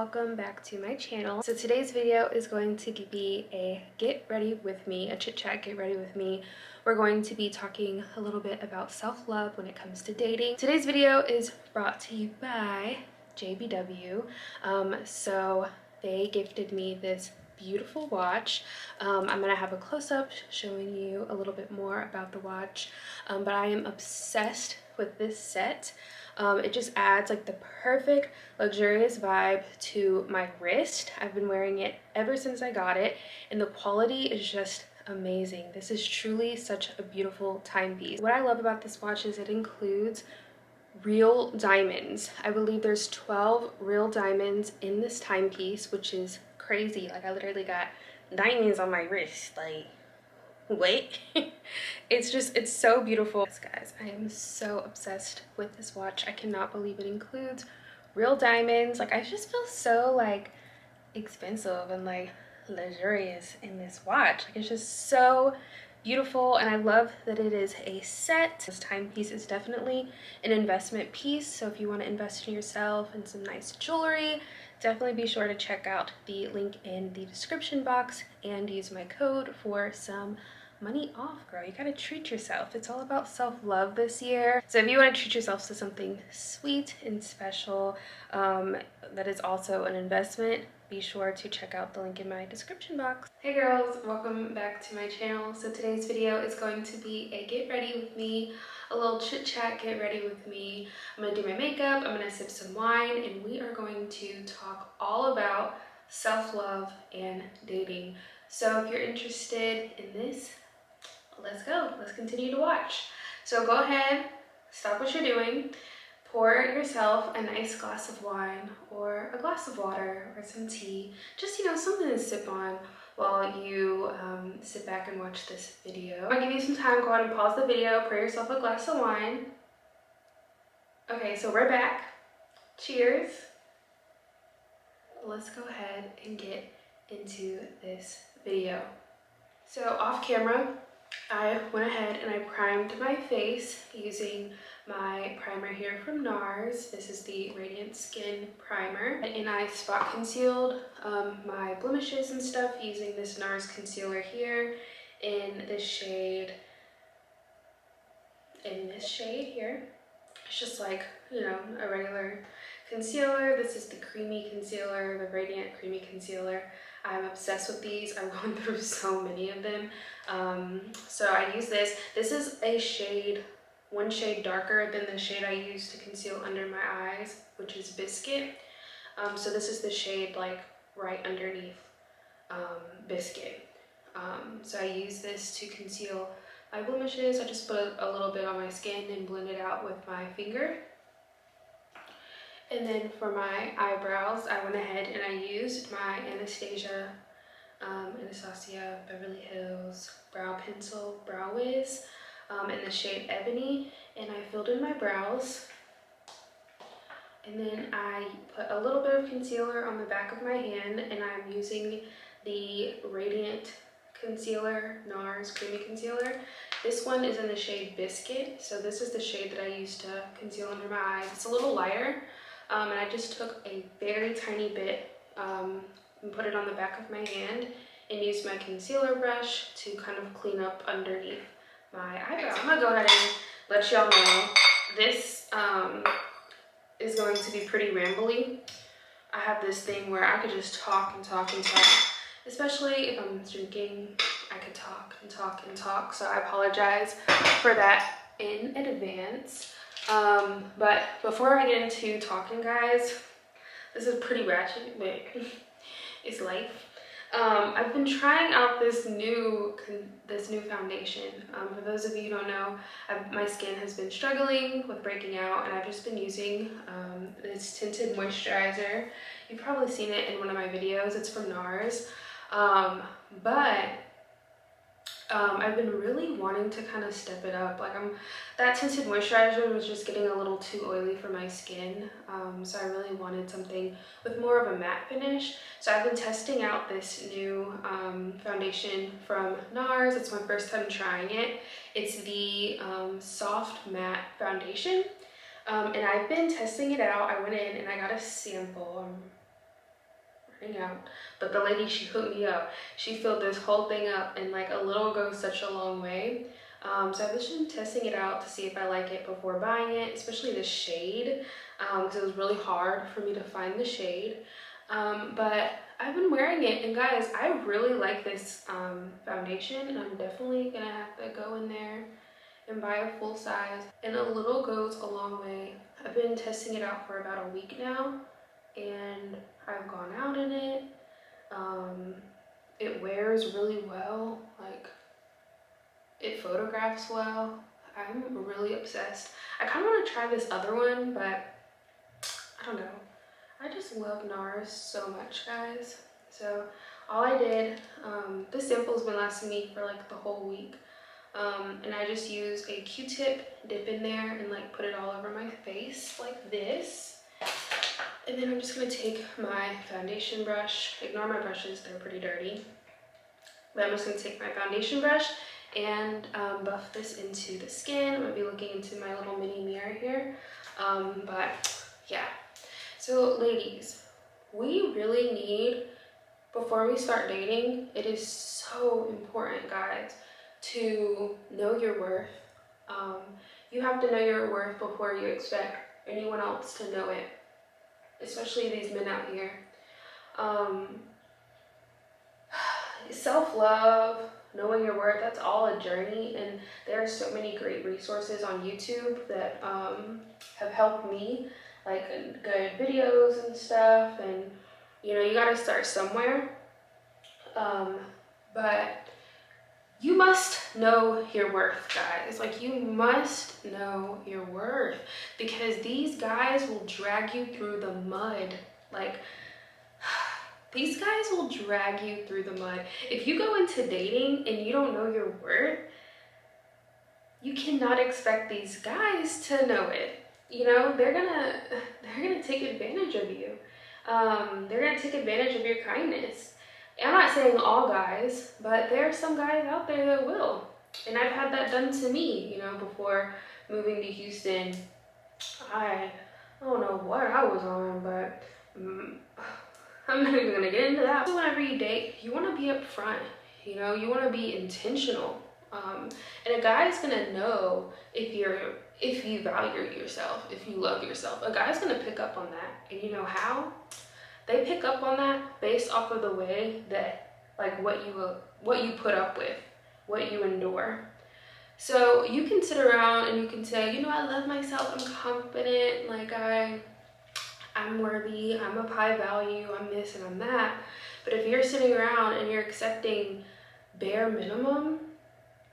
welcome back to my channel. So today's video is going to be a get ready with me, a chit chat get ready with me. We're going to be talking a little bit about self-love when it comes to dating. Today's video is brought to you by JBW. So they gifted me this beautiful watch. I'm gonna have a close-up showing you a little bit more about the watch, but I am obsessed with this set. It just adds like the perfect luxurious vibe to my wrist. I've been wearing it ever since I got it, and the quality is just amazing. This is truly such a beautiful timepiece. What I love about this watch is it includes real diamonds. I believe there's 12 real diamonds in this timepiece, which is crazy. Like, I literally got diamonds on my wrist. Like, wait. It's so beautiful. Yes, guys, I am so obsessed with this watch. I cannot believe it includes real diamonds. Like, I just feel so like expensive and like luxurious in this watch. Like, it's just so beautiful, and I love that it is a set. This timepiece is definitely an investment piece, so if you want to invest in yourself and some nice jewelry, definitely be sure to check out the link in the description box and use my code for some money off, girl. You gotta treat yourself. It's all about self-love this year. So if you want to treat yourself to something sweet and special that is also an investment, be sure to check out the link in my description box. Hey girls, welcome back to my channel. So today's video is going to be a get ready with me, a little chit chat get ready with me. I'm gonna do my makeup, I'm gonna sip some wine, and we are going to talk all about self-love and dating. So if you're interested in this, let's go. Let's continue to watch. So go ahead, stop what you're doing, pour yourself a nice glass of wine or a glass of water or some tea, just, you know, something to sip on while you sit back and watch this video. I'll give you some time. Go ahead and pause the video, pour yourself a glass of wine. Okay, so we're back. Cheers. Let's go ahead and get into this video. So off camera, I went ahead and I primed my face using my primer here from NARS. This is the Radiant Skin Primer. And I spot concealed my blemishes and stuff using this NARS concealer here in this shade here. It's just like, you know, a regular concealer. This is the creamy concealer, the Radiant Creamy Concealer. I'm obsessed with these. I've gone through so many of them. So I use this. This is a shade, one shade darker than the shade I use to conceal under my eyes, which is Biscuit. So this is the shade like right underneath Biscuit. So I use this to conceal my blemishes. I just put a little bit on my skin and blend it out with my finger. And then for my eyebrows, I went ahead and I used my Anastasia Beverly Hills Brow Pencil Brow Wiz in the shade Ebony, and I filled in my brows. And then I put a little bit of concealer on the back of my hand, and I'm using the Radiant Concealer, NARS Creamy Concealer. This one is in the shade Biscuit, so this is the shade that I use to conceal under my eyes. It's a little lighter. And I just took a very tiny bit and put it on the back of my hand and used my concealer brush to kind of clean up underneath my eyebrows. I'm gonna go ahead and let y'all know this is going to be pretty rambly. I have this thing where I could just talk and talk and talk, especially if I'm drinking. I could talk and talk and talk, so I apologize for that in advance. But before I get into talking, guys, this is pretty ratchet, but it's life. I've been trying out this new foundation. For those of you who don't know, my skin has been struggling with breaking out, and I've just been using this tinted moisturizer. You've probably seen it in one of my videos. It's from NARS. I've been really wanting to kind of step it up. Like, that tinted moisturizer was just getting a little too oily for my skin. So I really wanted something with more of a matte finish. So I've been testing out this new foundation from NARS. It's my first time trying it. It's the Soft Matte Foundation. And I've been testing it out. I went in and I got a sample. hang out. But the lady, she hooked me up. She filled this whole thing up, and like a little goes such a long way. So I've just been testing it out to see if I like it before buying it, especially the shade, because it was really hard for me to find the shade. But I've been wearing it, and guys, I really like this foundation, and I'm definitely gonna have to go in there and buy a full size. And a little goes a long way. I've been testing it out for about a week now, and I've gone out in it. It wears really well, like it photographs well. I'm really obsessed. I kind of want to try this other one, but I don't know. I just love NARS so much, guys. So all I did, this sample's been lasting me for like the whole week. And I just use a Q-tip, dip in there, and like put it all over my face like this. And then I'm just gonna take my foundation brush. Ignore my brushes, they're pretty dirty. But I'm just gonna take my foundation brush and buff this into the skin. I'm gonna be looking into my little mini mirror here. But yeah. So ladies, we really need, before we start dating, it is so important, guys, to know your worth. You have to know your worth before you expect anyone else to know it, especially these men out here. Self-love, knowing your worth, that's all a journey, and there are so many great resources on YouTube that have helped me, like good videos and stuff, and you know, you gotta start somewhere. But you must know your worth, guys. Like, you must know your worth, because these guys will drag you through the mud. Like, these guys will drag you through the mud. If you go into dating and you don't know your worth, you cannot expect these guys to know it. You know, they're gonna take advantage of you. They're gonna take advantage of your kindness. I'm not saying all guys, but there are some guys out there that will. And I've had that done to me, you know, before moving to Houston. I don't know what I was on, but I'm not even gonna get into that. So whenever you date, you wanna be upfront, you know, you wanna be intentional. And a guy's gonna know if you value yourself, if you love yourself. A guy's gonna pick up on that. And you know how? They pick up on that based off of the way that, like, what you put up with, what you endure. So you can sit around and you can say, you know, I love myself, I'm confident, like I'm worthy, I'm of high value, I'm this and I'm that. But if you're sitting around and you're accepting bare minimum,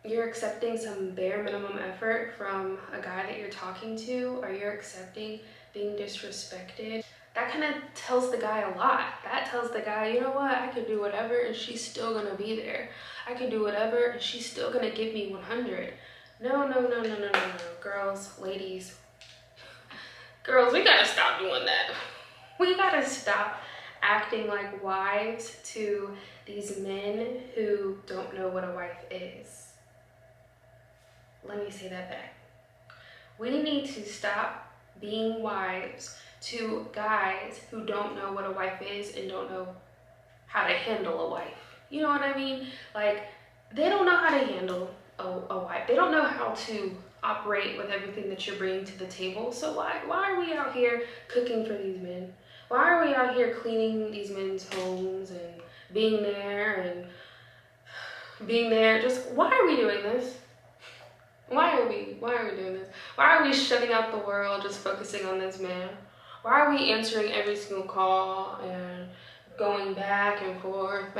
you're accepting some bare minimum effort from a guy that you're talking to, or you're accepting being disrespected, that kind of tells the guy a lot. That tells the guy, you know what, I could do whatever and she's still gonna be there. I could do whatever and she's still gonna give me 100. No, girls, ladies. Girls, we gotta stop doing that. We gotta stop acting like wives to these men who don't know what a wife is. Let me say that back. We need to stop being wives to guys who don't know what a wife is and don't know how to handle a wife. You know what I mean? Like, they don't know how to handle a wife. They don't know how to operate with everything that you're bringing to the table. So why are we out here cooking for these men? Why are we out here cleaning these men's homes and being there? Just, why are we doing this? Why are we doing this? Why are we shutting out the world, just focusing on this man? Why are we answering every single call and going back and forth,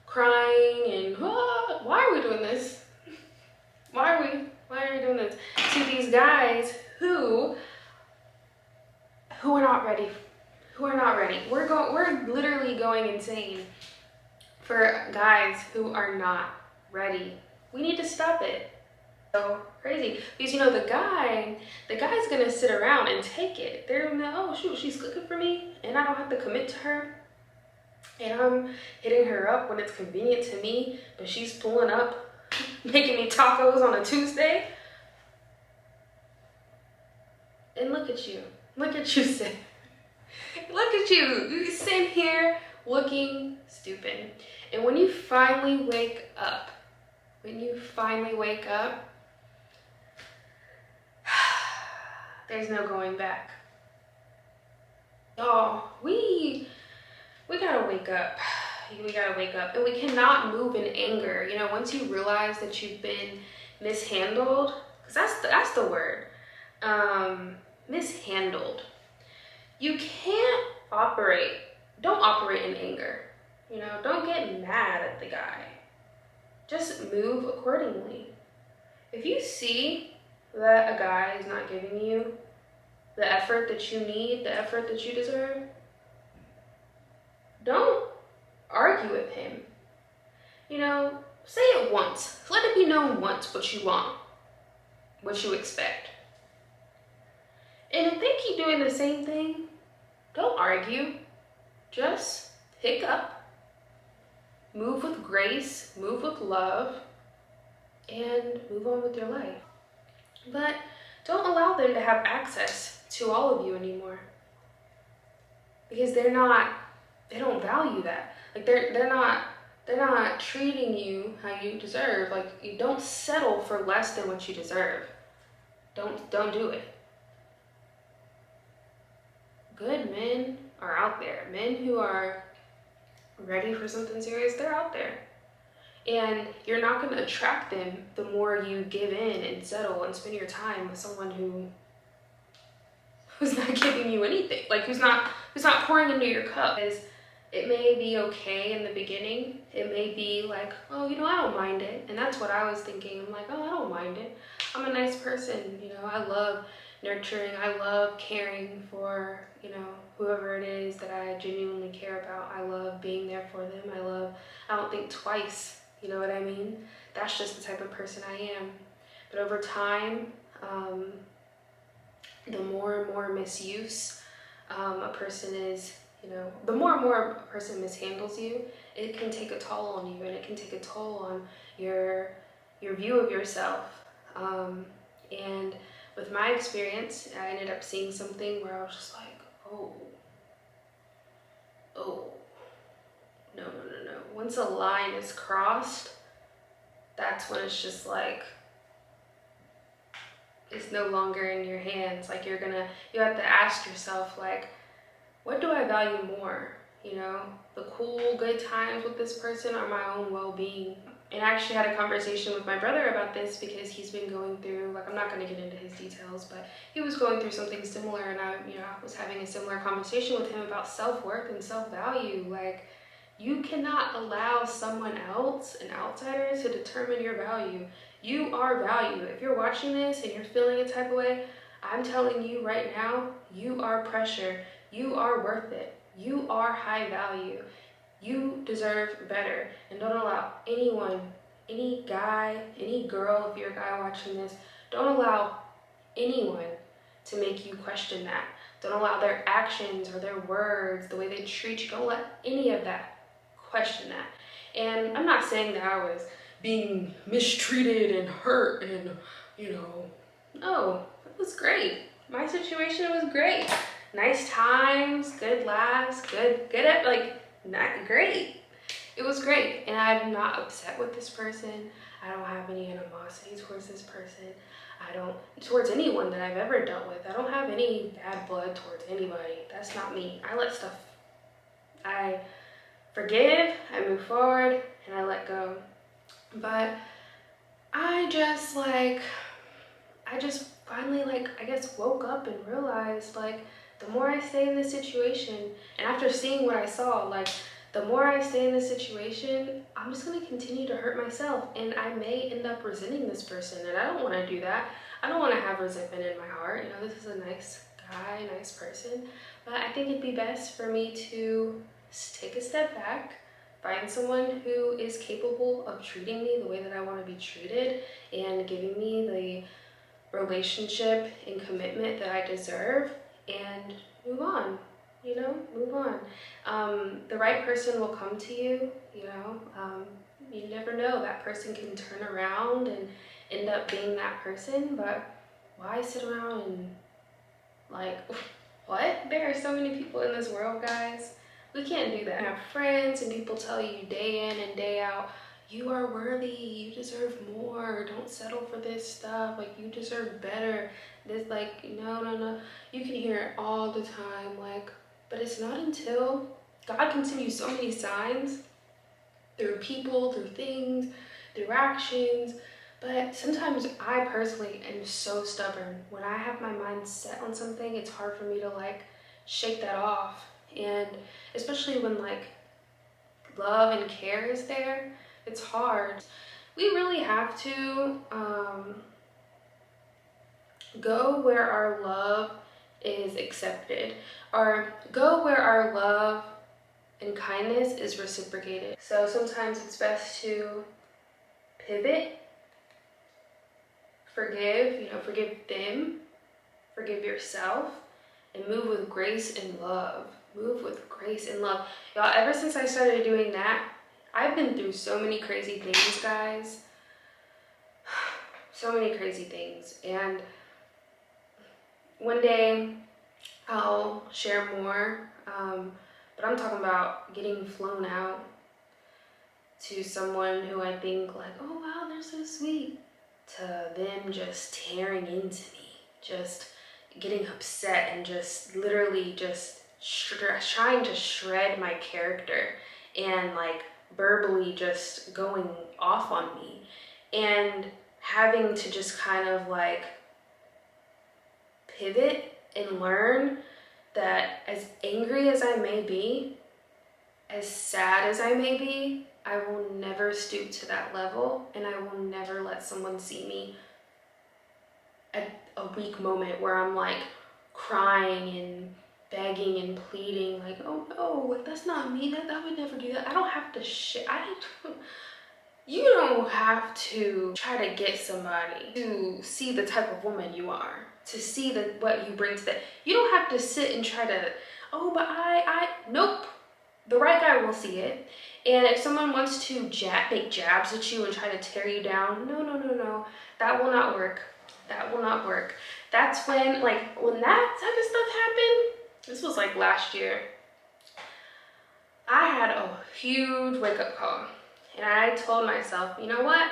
crying and why are we doing this? Why are we doing this to these guys who are not ready? We're literally going insane for guys who are not ready. We need to stop it. So crazy, because you know the guy's gonna sit around and take it. They're gonna, oh shoot, she's cooking for me and I don't have to commit to her, and I'm hitting her up when it's convenient to me, but she's pulling up making me tacos on a Tuesday. And look at you sit. Look at you. You sit here looking stupid. And when you finally wake up, there's no going back. Y'all, we gotta wake up. We gotta wake up. And we cannot move in anger. You know, once you realize that you've been mishandled, because that's the word. Mishandled. You can't don't operate in anger. You know, don't get mad at the guy. Just move accordingly. If you see that a guy is not giving you the effort that you need, the effort that you deserve, don't argue with him. You know, say it once. Let it be known once what you want, what you expect. And if they keep doing the same thing, don't argue. Just pick up, move with grace, move with love, and move on with your life. But don't allow them to have access to all of you anymore, because they don't value that. Like they're not treating you how you deserve. Like, you don't settle for less than what you deserve. Don't do it. Good men are out there. Men who are ready for something serious, they're out there. And you're not going to attract them the more you give in and settle and spend your time with someone who's not giving you anything. Like, who's not pouring into your cup. Because it may be okay in the beginning. It may be like, oh, you know, I don't mind it. And that's what I was thinking. I'm like, oh, I don't mind it. I'm a nice person. You know, I love nurturing. I love caring for, you know, whoever it is that I genuinely care about. I love being there for them. I don't think twice. You know what I mean? That's just the type of person I am. But over time, the more and more misuse a person is, you know, the more and more a person mishandles you, it can take a toll on you, and it can take a toll on your view of yourself. And with my experience, I ended up seeing something where I was just like, oh, no. Once a line is crossed, that's when it's just like, it's no longer in your hands. Like, you have to ask yourself, like, what do I value more? You know, the cool, good times with this person or my own well-being? And I actually had a conversation with my brother about this, because he's been going through, like, I'm not going to get into his details, but he was going through something similar, and I was having a similar conversation with him about self-worth and self-value. Like, you cannot allow someone else, an outsider, to determine your value. You are value. If you're watching this and you're feeling a type of way, I'm telling you right now, you are pressure. You are worth it. You are high value. You deserve better. And don't allow anyone, any guy, any girl, if you're a guy watching this, don't allow anyone to make you question that. Don't allow their actions or their words, the way they treat you, don't let any of that question that. And I'm not saying that I was being mistreated and hurt and, you know, no, it was great. My situation was great. Nice times, good laughs, good at, like, not great. It was great. And I'm not upset with this person. I don't have any animosity towards this person. Towards anyone that I've ever dealt with. I don't have any bad blood towards anybody. That's not me. I forgive, I move forward, and I let go. But I just finally, like, I guess woke up and realized, like, the more I stay in this situation, and after seeing what I saw, like, the more I stay in this situation, I'm just going to continue to hurt myself, and I may end up resenting this person, and I don't want to do that. I don't want to have resentment in my heart. You know, this is a nice guy, nice person, but I think it'd be best for me to take a step back, find someone who is capable of treating me the way that I want to be treated and giving me the relationship and commitment that I deserve, and move on. You know, move on. The right person will come to you. You know, you never know, that person can turn around and end up being that person. But why sit around and, like, what? There are so many people in this world, guys. We can't do that. I have friends and people tell you day in and day out, you are worthy, you deserve more, don't settle for this stuff, like you deserve better. This, like, no. You can hear it all the time, like, but it's not until God can send you so many signs through people, through things, through actions. But sometimes I personally am so stubborn. When I have my mind set on something, it's hard for me to like shake that off. And especially when like love and care is there, it's hard. We really have to go where our love is accepted, or go where our love and kindness is reciprocated. So sometimes it's best to pivot, forgive, forgive them, forgive yourself, and move with grace and love. Move with grace and love. Y'all, ever since I started doing that, I've been through so many crazy things, guys. So many crazy things. And one day I'll share more, but I'm talking about getting flown out to someone who I think like, oh wow, they're so sweet, to them just tearing into me, just getting upset and just literally just trying to shred my character and like verbally just going off on me, and having to just kind of like pivot and learn that as angry as I may be, as sad as I may be, I will never stoop to that level, and I will never let someone see me at a weak moment where I'm like crying and begging and pleading like, oh no, like that's not me, that would never do that. I don't have to you don't have to try to get somebody to see the type of woman you are, to see what you bring to that. You don't have to sit and try to, oh, but nope. The right guy will see it. And if someone wants to make jabs at you and try to tear you down, no. That will not work. That will not work. That's when that type of stuff happened, this was like last year, I had a huge wake-up call. And I told myself, you know what?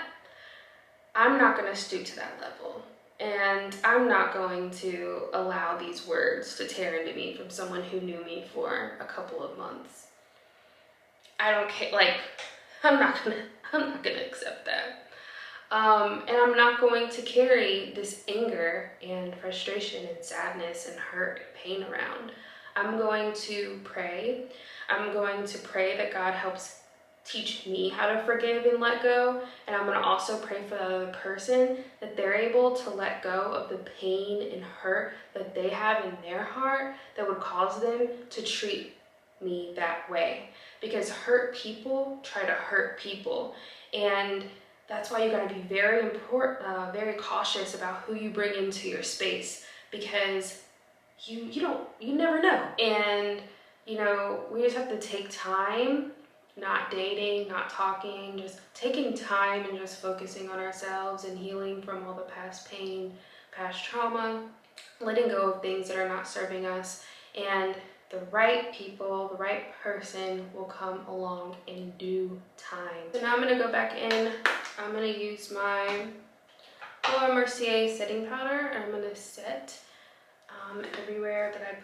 I'm not going to stoop to that level. And I'm not going to allow these words to tear into me from someone who knew me for a couple of months. I don't care, like, I'm not gonna accept that. And I'm not going to carry this anger and frustration and sadness and hurt and pain around. I'm going to pray. I'm going to pray that God helps teach me how to forgive and let go. And I'm going to also pray for the other person, that they're able to let go of the pain and hurt that they have in their heart that would cause them to treat me that way. Because hurt people try to hurt people. And that's why you got to be very very cautious about who you bring into your space, because you never know. And we just have to take time, not dating, not talking, just taking time and just focusing on ourselves and healing from all the past pain, past trauma, letting go of things that are not serving us, and the right people, the right person will come along in due time. So now I'm gonna go back in. I'm gonna use my Laura Mercier setting powder, and I'm gonna set everywhere that I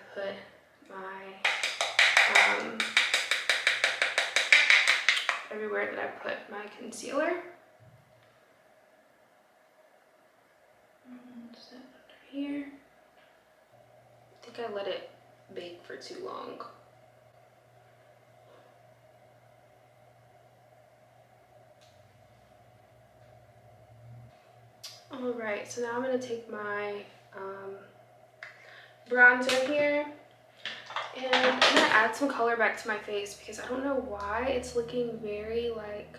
put my concealer. Set under here. I think I let it bake for too long. All right, so now I'm gonna take my bronzer here, and I'm gonna add some color back to my face because I don't know why it's looking very like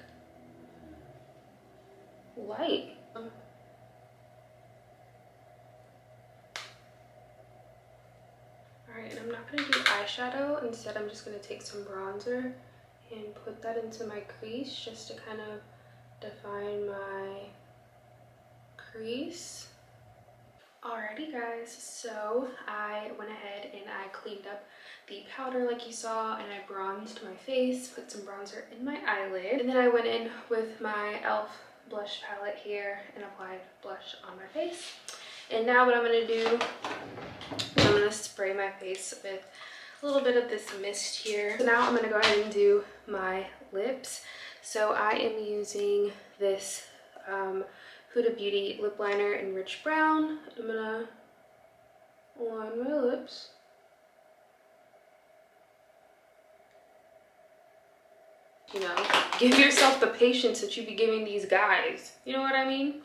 light. Alright, and I'm not gonna do eyeshadow. Instead, I'm just gonna take some bronzer and put that into my crease just to kind of define my crease. Alrighty guys, so I went ahead and I cleaned up the powder like you saw, and I bronzed my face, put some bronzer in my eyelid, and then I went in with my e.l.f. blush palette here and applied blush on my face. And now what I'm going to do is I'm going to spray my face with a little bit of this mist here. So now I'm going to go ahead and do my lips. So I am using this Huda Beauty lip liner in Rich Brown. I'm gonna line my lips. You know, give yourself the patience that you be giving these guys. You know what I mean?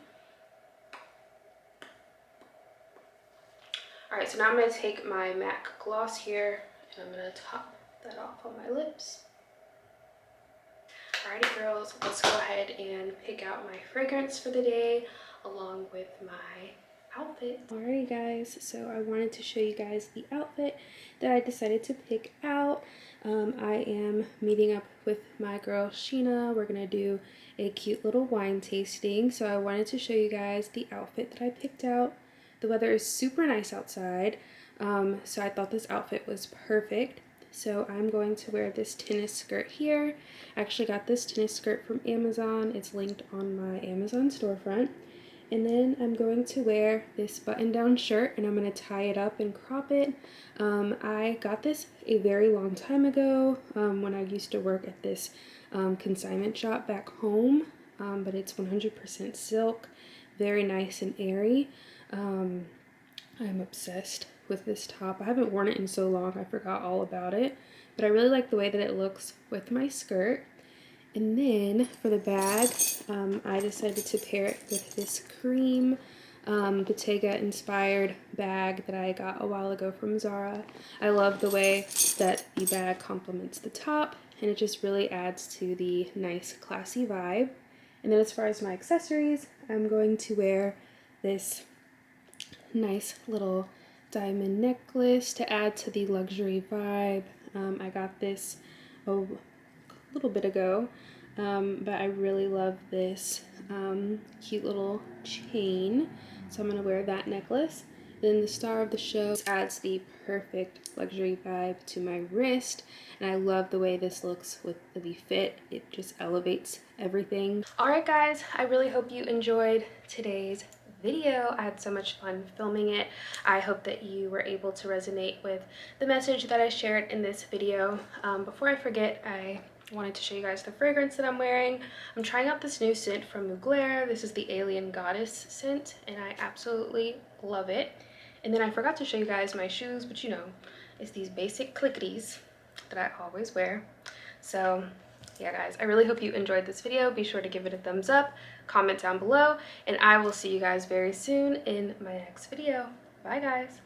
Alright, so now I'm gonna take my MAC gloss here and I'm gonna top that off on my lips. Alrighty girls, let's go ahead and pick out my fragrance for the day along with my outfit. Alrighty guys, so I wanted to show you guys the outfit that I decided to pick out. I am meeting up with my girl Sheena. We're gonna do a cute little wine tasting, so I wanted to show you guys the outfit that I picked out. The weather is super nice outside, so I thought this outfit was perfect. So I'm going to wear this tennis skirt here. I actually got this tennis skirt from Amazon. It's linked on my Amazon storefront. And then I'm going to wear this button-down shirt and I'm going to tie it up and crop it. I got this a very long time ago when I used to work at this consignment shop back home, but it's 100% silk, very nice and airy. I'm obsessed with this top. I haven't worn it in so long, I forgot all about it, but I really like the way that it looks with my skirt. And then for the bag, I decided to pair it with this cream Bottega inspired bag that I got a while ago from Zara. I love the way that the bag complements the top, and it just really adds to the nice classy vibe. And then as far as my accessories, I'm going to wear this nice little diamond necklace to add to the luxury vibe. I got this a little bit ago, but I really love this cute little chain, so I'm going to wear that necklace. Then the star of the show adds the perfect luxury vibe to my wrist, and I love the way this looks with the fit. It just elevates everything. Alright guys, I really hope you enjoyed today's video. I had so much fun filming it. I hope that you were able to resonate with the message that I shared in this video. Before I forget, I wanted to show you guys the fragrance that I'm wearing. I'm trying out this new scent from Mugler. This is the Alien Goddess scent, and I absolutely love it. And then I forgot to show you guys my shoes, but you know, it's these basic clickities that I always wear. So yeah guys, I really hope you enjoyed this video. Be sure to give it a thumbs up, comment down below, and I will see you guys very soon in my next video. Bye guys.